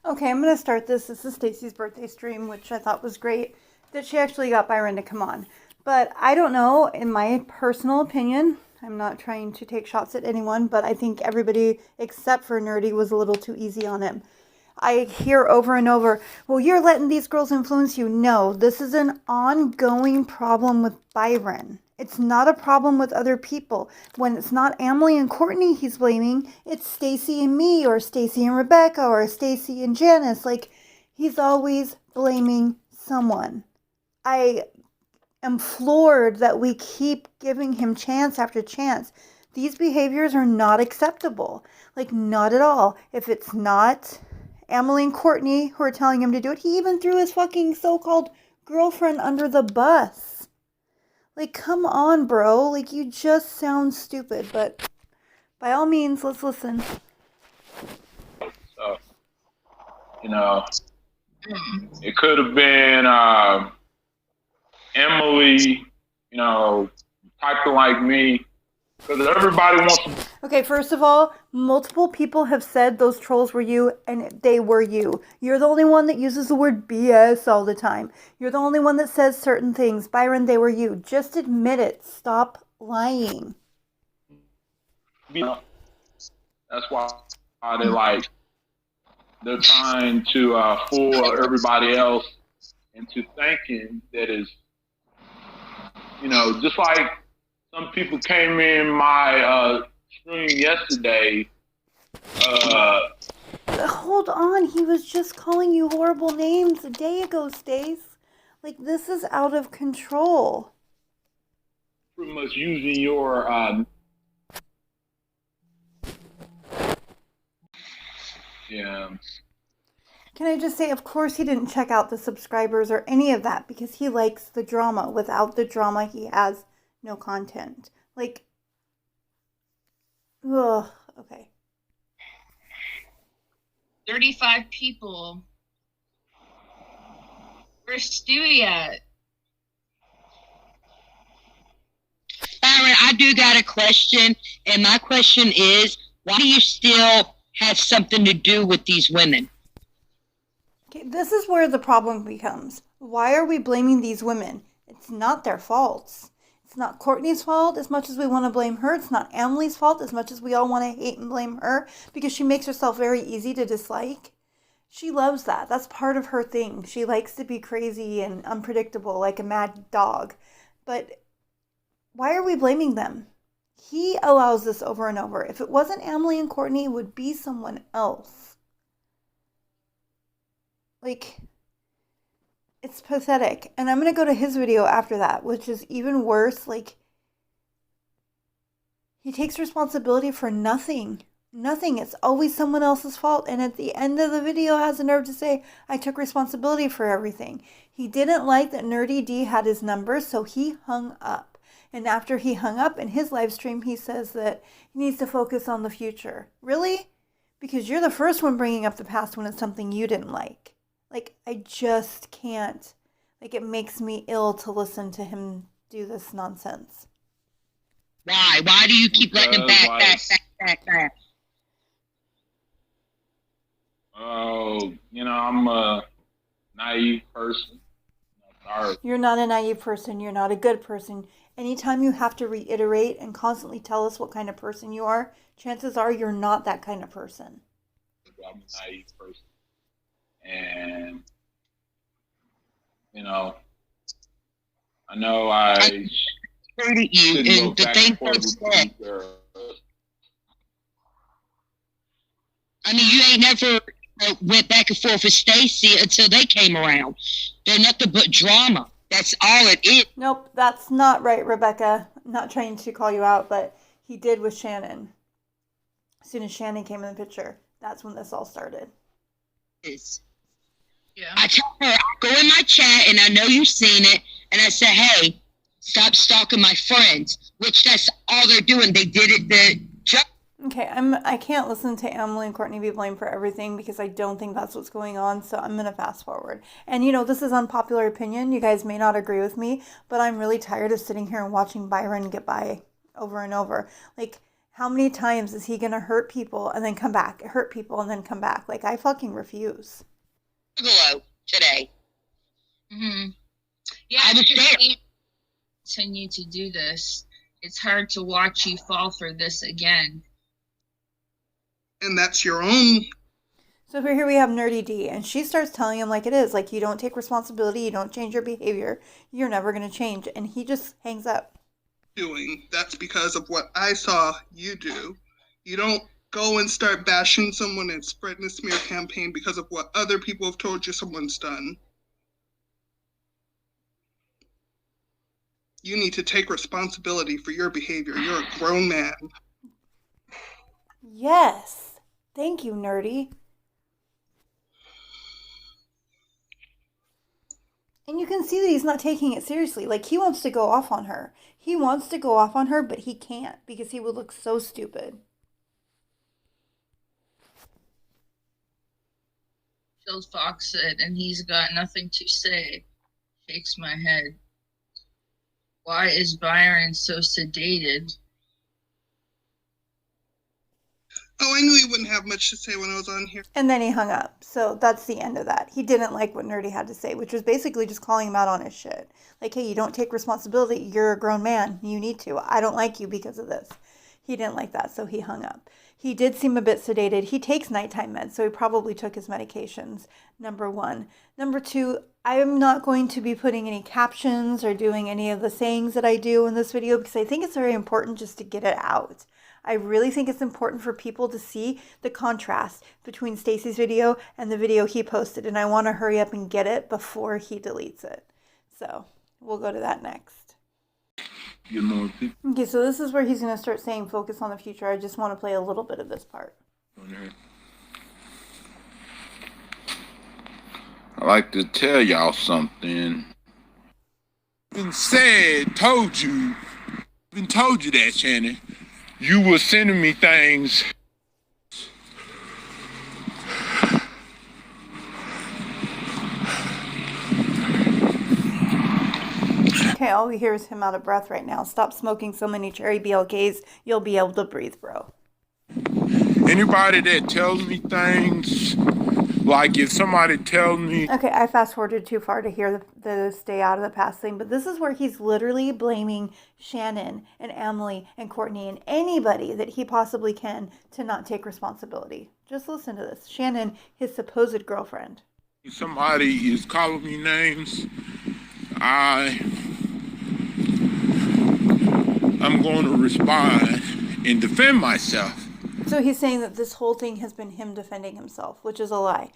Okay, I'm going to start this. This is Stacey's birthday stream, which I thought was great that she actually got Byron to come on. But I don't know, in my personal opinion, I'm not trying to take shots at anyone, but I think everybody except for Nerdy was a little too easy on him. I hear over and over, well, you're letting these girls influence you. No, this is an ongoing problem with Byron. It's not a problem with other people. When it's not Emily and Courtney he's blaming, it's Stacey and me, or Stacey and Rebecca, or Stacey and Janice. Like, he's always blaming someone. I am floored that we keep giving him chance after chance. These behaviors are not acceptable. Like, not at all. If it's not Emily and Courtney who are telling him to do it, he even threw his fucking so-called girlfriend under the bus. Like, come on, bro. Like, you just sound stupid. But by all means, let's listen. So, it could have been Emily, typing like me. Because everybody wants to. Okay, first of all, multiple people have said those trolls were you, and they were you. You're the only one that uses the word BS all the time. You're the only one that says certain things. Byron, they were you. Just admit it. Stop lying. That's why they're trying to fool everybody else into thinking that is, just like some people came in my stream yesterday. Hold on, he was just calling you horrible names a day ago, Stace. Like, this is out of control. Pretty much using your yeah. Can I just say, of course he didn't check out the subscribers or any of that because he likes the drama. Without the drama, he has no content. Like, ugh, okay. 35 people. Where's Stewie at? Byron, I do got a question, and my question is, why do you still have something to do with these women? Okay, this is where the problem becomes. Why are we blaming these women? It's not their faults. It's not Courtney's fault as much as we want to blame her. It's not Emily's fault as much as we all want to hate and blame her because she makes herself very easy to dislike. She loves that. That's part of her thing. She likes to be crazy and unpredictable like a mad dog. But why are we blaming them? He allows this over and over. If it wasn't Emily and Courtney, it would be someone else. Like, it's pathetic. And I'm going to go to his video after that, which is even worse. Like, he takes responsibility for nothing. Nothing. It's always someone else's fault. And at the end of the video has the nerve to say, I took responsibility for everything. He didn't like that Nerdy D had his number, so he hung up. And after he hung up in his live stream, he says that he needs to focus on the future. Really? Because you're the first one bringing up the past when it's something you didn't like. Like, I just can't. Like, it makes me ill to listen to him do this nonsense. Why? Why do you keep letting him back? Oh, I'm a naive person. Sorry. You're not a naive person. You're not a good person. Anytime you have to reiterate and constantly tell us what kind of person you are, chances are you're not that kind of person. I'm a naive person. And, I know I hurted you, and the thing is that, I mean, you ain't never went back and forth with Stacey until they came around. They're nothing but drama. That's all it is. Nope, that's not right, Rebecca. I'm not trying to call you out, but he did with Shannon. As soon as Shannon came in the picture, that's when this all started. Yeah. I tell her, I go in my chat, and I know you've seen it, and I say, hey, stop stalking my friends, which that's all they're doing. They did it Okay, I can't listen to Emily and Courtney be blamed for everything because I don't think that's what's going on, so I'm going to fast forward. And this is unpopular opinion. You guys may not agree with me, but I'm really tired of sitting here and watching Byron get by over and over. Like, How many times is he going to hurt people and then come back, hurt people and then come back? Like, I fucking refuse. Today. Mm-hmm. Yeah, I was if you there. can't continue to do this, it's hard to watch you fall for this again. And that's your own. So here we have Nerdy D, and she starts telling him like it is. Like, you don't take responsibility, you don't change your behavior, you're never going to change. And he just hangs up. Doing. That's because of what I saw you do. You don't go and start bashing someone and spreading a smear campaign because of what other people have told you someone's done. You need to take responsibility for your behavior. You're a grown man. Yes. Thank you, Nerdy. And you can see that he's not taking it seriously. Like, he wants to go off on her. He wants to go off on her, but he can't because he would look so stupid. Phil Fox said, and he's got nothing to say. Shakes my head. Why is Byron so sedated? Oh, I knew he wouldn't have much to say when I was on here. And then he hung up. So that's the end of that. He didn't like what Nerdy had to say, which was basically just calling him out on his shit. Like, hey, you don't take responsibility. You're a grown man. You need to. I don't like you because of this. He didn't like that, so he hung up. He did seem a bit sedated. He takes nighttime meds, so he probably took his medications, number one. Number two, I'm not going to be putting any captions or doing any of the sayings that I do in this video because I think it's very important just to get it out. I really think it's important for people to see the contrast between Stacey's video and the video he posted, and I want to hurry up and get it before he deletes it. So we'll go to that next. Okay, so this is where he's going to start saying focus on the future. I just want to play a little bit of this part. I like to tell y'all something. Been said, told you that, Shannon. You were sending me things. Okay, all we hear is him out of breath right now. Stop smoking so many cherry BLKs. You'll be able to breathe, bro. Anybody that tells me things, like if somebody tells me... Okay, I fast forwarded too far to hear the stay out of the past thing, but this is where he's literally blaming Shannon and Emily and Courtney and anybody that he possibly can to not take responsibility. Just listen to this. Shannon, his supposed girlfriend. Somebody is calling me names. I'm going to respond and defend myself. So he's saying that this whole thing has been him defending himself, which is a lie.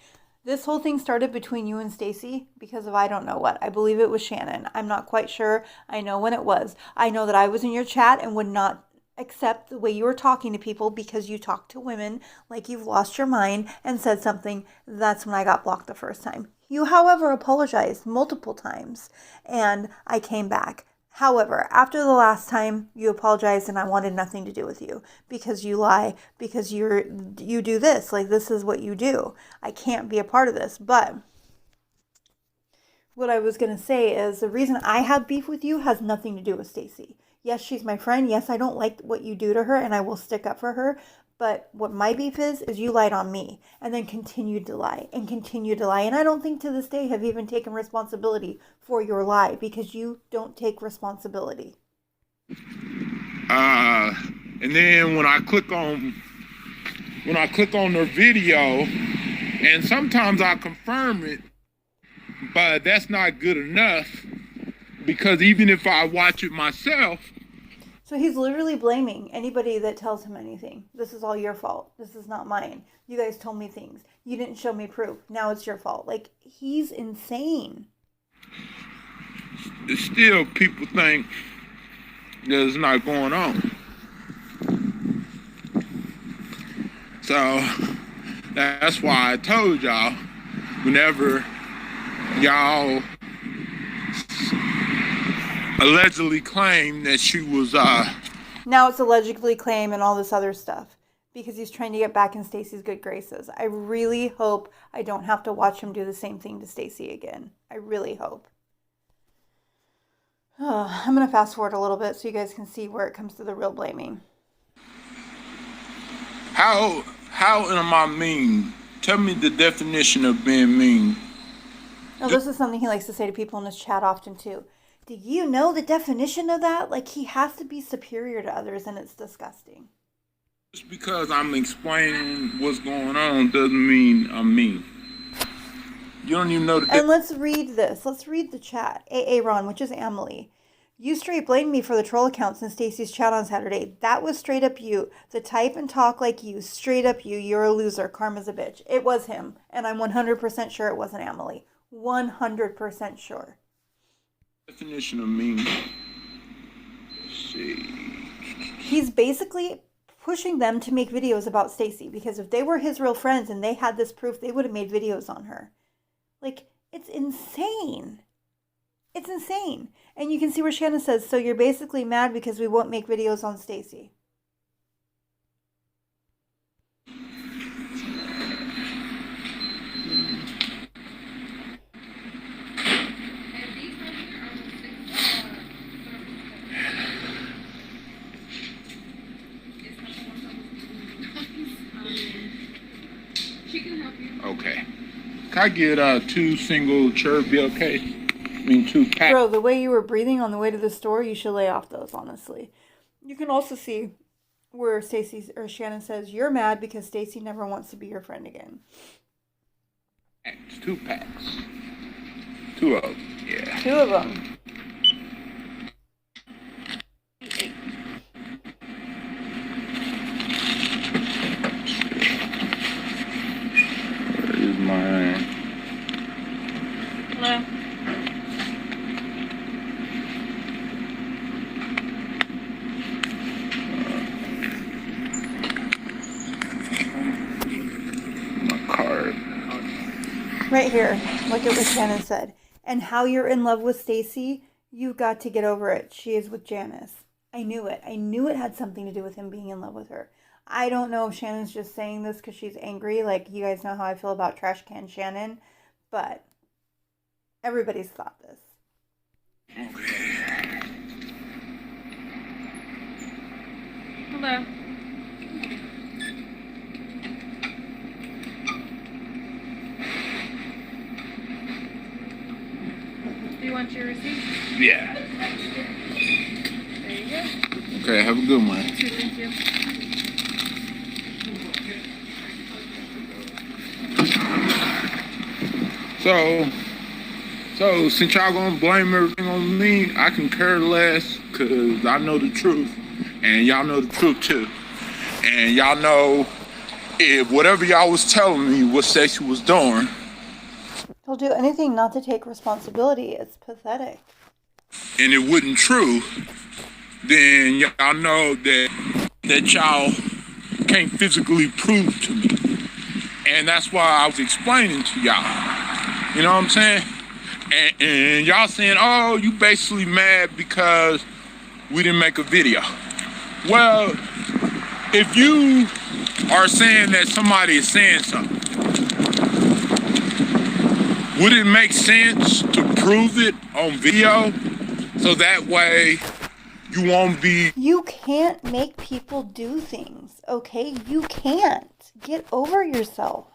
This whole thing started between you and Stacey because of I don't know what. I believe it was Shannon. I'm not quite sure. I know when it was. I know that I was in your chat and would not accept the way you were talking to people because you talk to women like you've lost your mind and said something. That's when I got blocked the first time. You, however, apologized multiple times and I came back. However, after the last time you apologized and I wanted nothing to do with you because you lie, because you do this, like this is what you do. I can't be a part of this. But what I was going to say is the reason I have beef with you has nothing to do with Stacey. Yes, she's my friend. Yes, I don't like what you do to her and I will stick up for her. But what my beef is you lied on me and then continued to lie and continued to lie. And I don't think to this day have even taken responsibility for your lie because you don't take responsibility. And then when I click on their video, and sometimes I confirm it, but that's not good enough because even if I watch it myself. So he's literally blaming anybody that tells him anything. This is all your fault. This is not mine. You guys told me things. You didn't show me proof. Now it's your fault. Like, he's insane. Still, people think that it's not going on. So, that's why I told y'all, whenever y'all allegedly claimed that she was now it's allegedly claim and all this other stuff because he's trying to get back in Stacey's good graces. I really hope I don't have to watch him do the same thing to Stacey again. I really hope. I'm going to fast forward a little bit so you guys can see where it comes to the real blaming. How am I mean? Tell me the definition of being mean. Now, this is something he likes to say to people in his chat often too. Do you know the definition of that? Like, he has to be superior to others, and it's disgusting. Just because I'm explaining what's going on doesn't mean I'm mean. You don't even know the And let's read this. Let's read the chat. AA Ron, which is Emily. You straight blamed me for the troll accounts in Stacey's chat on Saturday. That was straight up you. The type and talk like you. Straight up you. You're a loser. Karma's a bitch. It was him. And I'm 100% sure it wasn't Emily. 100% sure. Definition of mean. Let's see. He's basically pushing them to make videos about Stacey, because if they were his real friends and they had this proof, they would have made videos on her. Like, it's insane. It's insane. And you can see where Shannon says, so you're basically mad because we won't make videos on Stacey. Okay. Can I get 2 single cherry okay? I mean 2 packs. Bro, the way you were breathing on the way to the store, you should lay off those, honestly. You can also see where Stacey or Shannon says, you're mad because Stacey never wants to be your friend again. 2 packs. 2 of them, yeah. 2 of them. Where is mine? Hello. My card. Right here. Look at what Shannon said. And how you're in love with Stacey, you've got to get over it. She is with Janice. I knew it. I knew it had something to do with him being in love with her. I don't know if Shannon's just saying this because she's angry. Like, you guys know how I feel about Trash Can Shannon. But everybody's thought this. Okay. Hello. Do you want your receipt? Yeah. There you go. Okay, have a good one. Thank you. So since y'all gonna blame everything on me, I can care less because I know the truth. And y'all know the truth too. And y'all know if whatever y'all was telling me what Stacey was doing. He'll do anything not to take responsibility. It's pathetic. And it wasn't true, then y'all know that y'all can't physically prove to me. And that's why I was explaining to y'all. You know what I'm saying? And y'all saying, oh, you basically mad because we didn't make a video. Well, if you are saying that somebody is saying something, would it make sense to prove it on video so that way you won't be... You can't make people do things, okay? You can't. Get over yourself.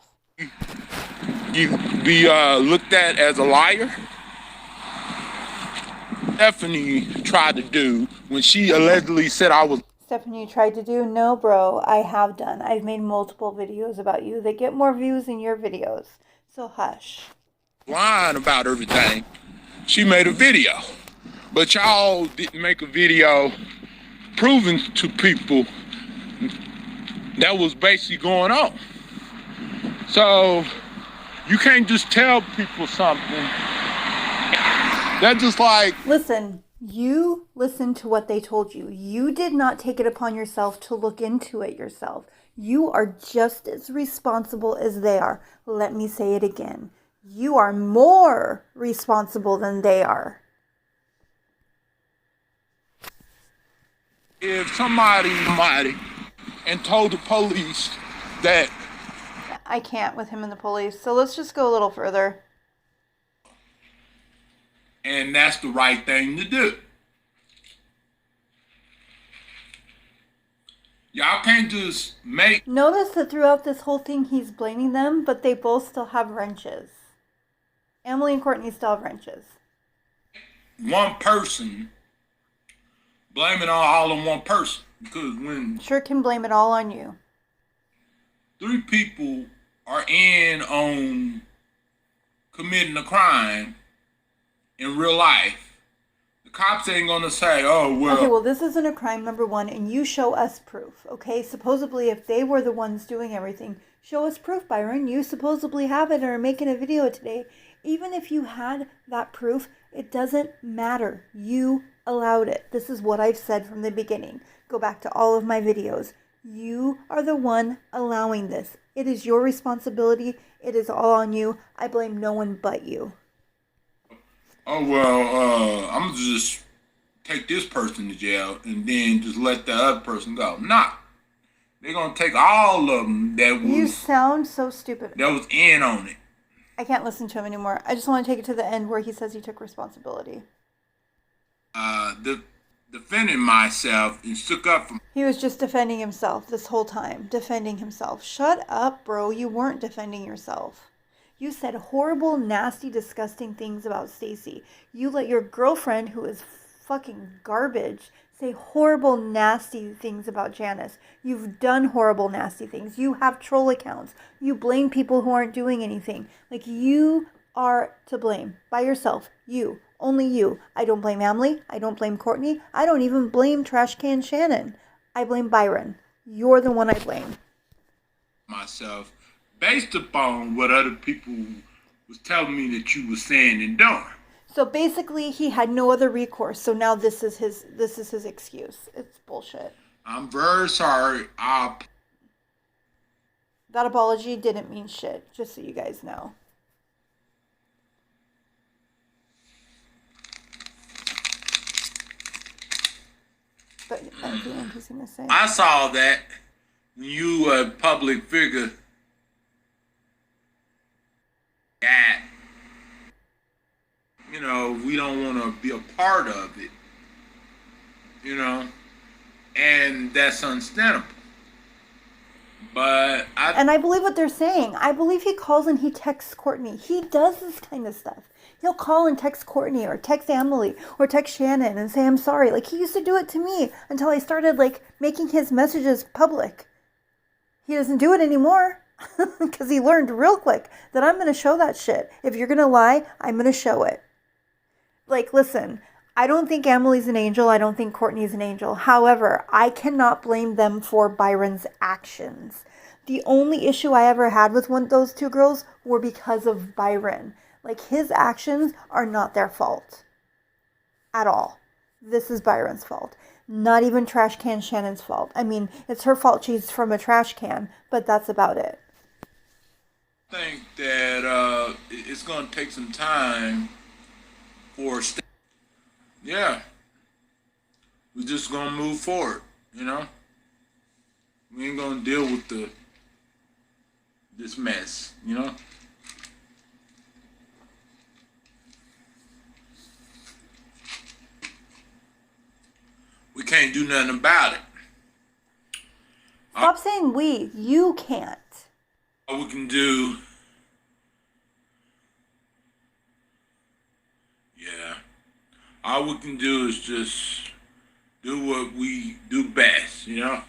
You be looked at as a liar? Stephanie tried to do when she allegedly said I was... Stephanie, you tried to do? No, bro, I have done. I've made multiple videos about you that get more views than your videos. So hush. Lying about everything. She made a video. But y'all didn't make a video proving to people that was basically going on. So you can't just tell people something. That's just like... Listen, you listened to what they told you. You did not take it upon yourself to look into it yourself. You are just as responsible as they are. Let me say it again. You are more responsible than they are. If somebody and told the police that... I can't with him and the police, so let's just go a little further. And that's the right thing to do. Y'all can't just make Notice that throughout this whole thing, he's blaming them, but they both still have wrenches. Emily and Courtney still have wrenches. one person blame it all on one person. Because when Sure can blame it all on you. 3 people are in on committing a crime in real life, the cops ain't gonna say, oh, well. Okay, well, this isn't a crime, number one, and you show us proof, okay? Supposedly, if they were the ones doing everything, show us proof, Byron. You supposedly have it or are making a video today. Even if you had that proof, it doesn't matter. You allowed it. This is what I've said from the beginning. Go back to all of my videos. You are the one allowing this. It is your responsibility. It is all on you. I blame no one but you. Oh, well, I'm gonna just take this person to jail and then just let the other person go. Nah. They're gonna take all of them You sound so stupid. that was in on it. I can't listen to him anymore. I just want to take it to the end where he says he took responsibility. Defending myself and stuck up for. He was just defending himself this whole time. Defending himself. Shut up, bro. You weren't defending yourself. You said horrible, nasty, disgusting things about Stacey. You let your girlfriend, who is fucking garbage, say horrible, nasty things about Janice. You've done horrible, nasty things. You have troll accounts. You blame people who aren't doing anything. Like, you are to blame. By yourself. You. Only you. I don't blame Emily. I don't blame Courtney. I don't even blame Trash Can Shannon. I blame Byron. You're the one I blame. Myself based upon what other people was telling me that you were saying and doing. So basically, he had no other recourse. So now this is his excuse. It's bullshit. I'm very sorry. That apology didn't mean shit, just so you guys know. But at the end, he's gonna say, I saw that when you a public figure. That, you know, we don't want to be a part of it, you know, and that's understandable. But I believe what they're saying. I believe he calls and he texts Courtney. He does this kind of stuff. He'll call and text Courtney or text Emily or text Shannon and say, I'm sorry. Like, he used to do it to me until I started, like, making his messages public. He doesn't do it anymore. Because he learned real quick that I'm going to show that shit. If you're going to lie, I'm going to show it. Like, listen, I don't think Emily's an angel. I don't think Courtney's an angel. However, I cannot blame them for Byron's actions. The only issue I ever had with those 2 girls were because of Byron. Like, his actions are not their fault. At all. This is Byron's fault. Not even Trash Can Shannon's fault. I mean, it's her fault she's from a trash can, but that's about it. I think that it's going to take some time for. Yeah. We're just going to move forward, you know? We ain't going to deal with this mess, you know? We can't do nothing about it. Stop saying we. You can't. All we can do, all we can do is just do what we do best, you know?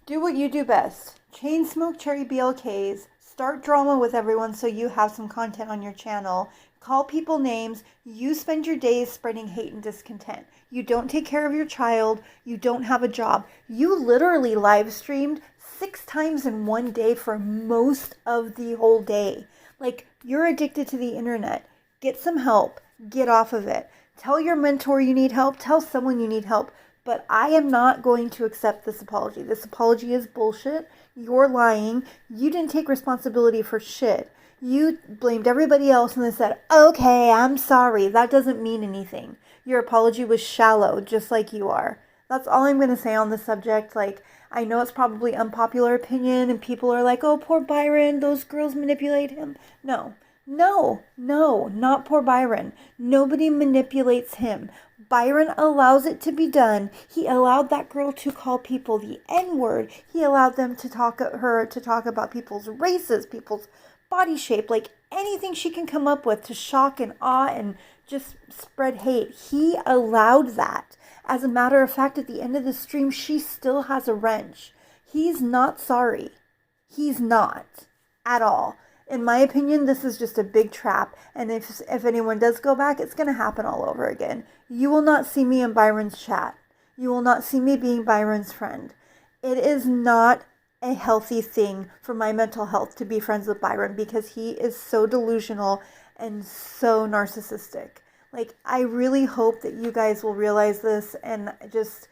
Do what you do best. Chain smoke cherry BLKs. Start drama with everyone so you have some content on your channel. Call people names. You spend your days spreading hate and discontent. You don't take care of your child. You don't have a job. You literally live streamed 6 times in one day for most of the whole day. Like, you're addicted to the internet. Get some help. Get off of it. Tell your mentor you need help. Tell someone you need help. But I am not going to accept this apology. This apology is bullshit. You're lying. You didn't take responsibility for shit. You blamed everybody else and then said, okay, I'm sorry. That doesn't mean anything. Your apology was shallow, just like you are. That's all I'm going to say on the subject. Like, I know it's probably unpopular opinion and people are like, oh, poor Byron, those girls manipulate him. No, No, not poor Byron. Nobody manipulates him. Byron allows it to be done. He allowed that girl to call people the N-word. He allowed them to talk about people's races, people's body shape, like anything she can come up with to shock and awe and just spread hate. He allowed that. As a matter of fact, at the end of the stream, she still has a wrench. He's not sorry. He's not at all. In my opinion, this is just a big trap. And if anyone does go back, it's going to happen all over again. You will not see me in Byron's chat. You will not see me being Byron's friend. It is not a healthy thing for my mental health to be friends with Byron because he is so delusional and so narcissistic. Like, I really hope that you guys will realize this and just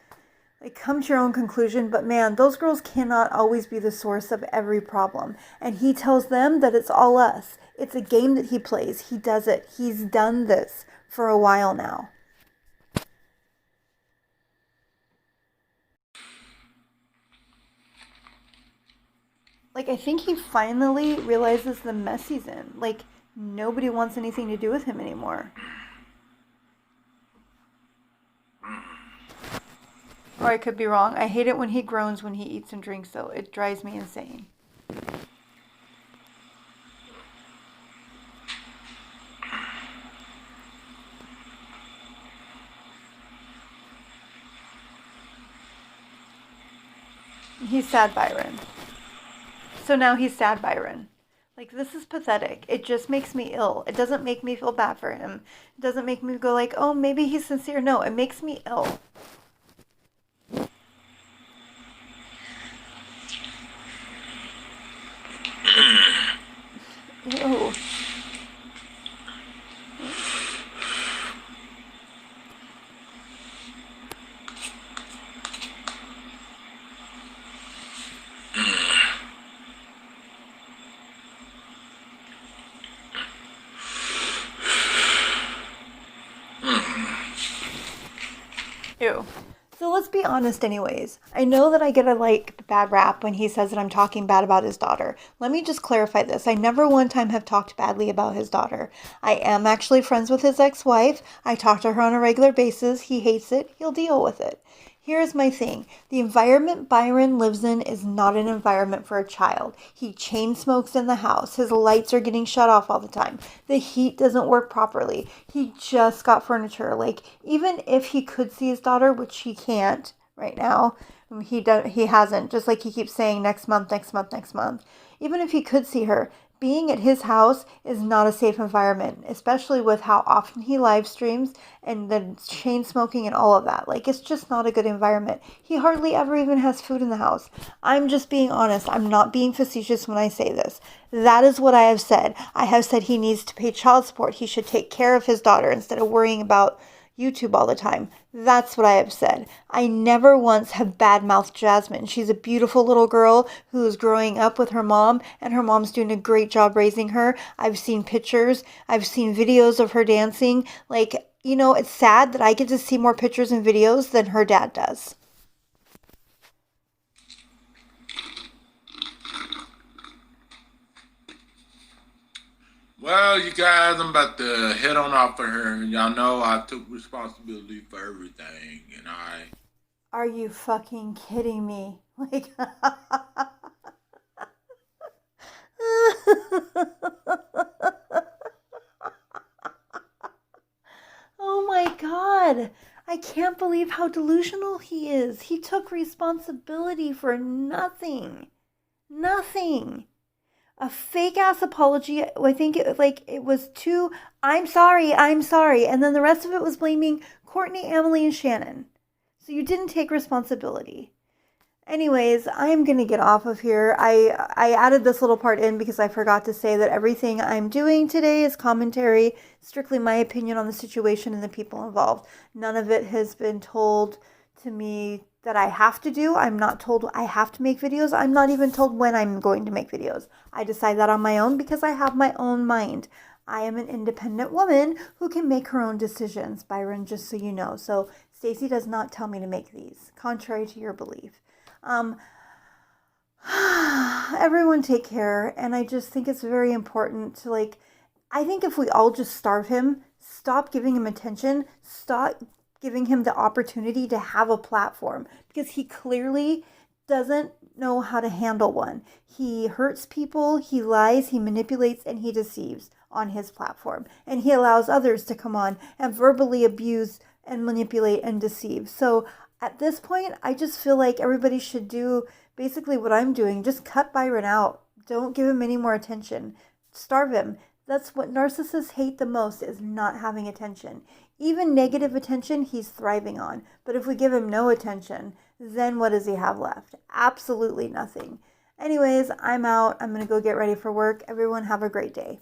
like come to your own conclusion. But man, those girls cannot always be the source of every problem. And he tells them that it's all us. It's a game that he plays. He does it. He's done this for a while now. Like, I think he finally realizes the mess he's in. Like, nobody wants anything to do with him anymore. Or I could be wrong. I hate it when he groans when he eats and drinks, though. It drives me insane. He's sad Byron. So now he's sad Byron. Like, this is pathetic. It just makes me ill. It doesn't make me feel bad for him. It doesn't make me go like, oh, maybe he's sincere. No, it makes me ill. Ew. Ew. So let's be honest anyways. I know that I get a bad rap when he says that I'm talking bad about his daughter. Let me just clarify this. I never one time have talked badly about his daughter. I am actually friends with his ex-wife. I talk to her on a regular basis. He hates it. He'll deal with it. Here's my thing. The environment Byron lives in is not an environment for a child. He chain smokes in the house. His lights are getting shut off all the time. The heat doesn't work properly. He just got furniture. Like, even if he could see his daughter, which he can't right now, he hasn't, just like he keeps saying next month. Even if he could see her, being at his house is not a safe environment, especially with how often he live streams and the chain smoking and all of that. Like, it's just not a good environment. He hardly ever even has food in the house. I'm just being honest. I'm not being facetious when I say this. That is what I have said. I have said he needs to pay child support. He should take care of his daughter instead of worrying about YouTube all the time. That's what I have said. I never once have badmouthed Jasmine. She's a beautiful little girl who is growing up with her mom, and her mom's doing a great job raising her. I've seen pictures. I've seen videos of her dancing. Like, you know, it's sad that I get to see more pictures and videos than her dad does. Well, you guys, I'm about to head on off of her. Y'all know I took responsibility for everything, and Are you fucking kidding me? Like, oh my God. I can't believe how delusional he is. He took responsibility for nothing. Nothing. A fake ass apology. I think it was too, I'm sorry. And then the rest of it was blaming Courtney, Emily, and Shannon. So you didn't take responsibility. Anyways, I'm going to get off of here. I added this little part in because I forgot to say that everything I'm doing today is commentary, strictly my opinion on the situation and the people involved. None of it has been told to me that I have to do. I'm not told I have to make videos. I'm not even told when I'm going to make videos. I decide that on my own because I have my own mind. I am an independent woman who can make her own decisions, Byron, just so you know. So Stacey does not tell me to make these, contrary to your belief. Everyone take care. And I just think it's very important to I think if we all just starve him, stop giving him attention, stop giving him the opportunity to have a platform, because he clearly doesn't know how to handle one. He hurts people, he lies, he manipulates, and he deceives on his platform. And he allows others to come on and verbally abuse and manipulate and deceive. So at this point, I just feel like everybody should do basically what I'm doing. Just cut Byron out. Don't give him any more attention. Starve him. That's what narcissists hate the most, is not having attention. Even negative attention, he's thriving on. But if we give him no attention, then what does he have left? Absolutely nothing. Anyways, I'm out. I'm going to go get ready for work. Everyone have a great day.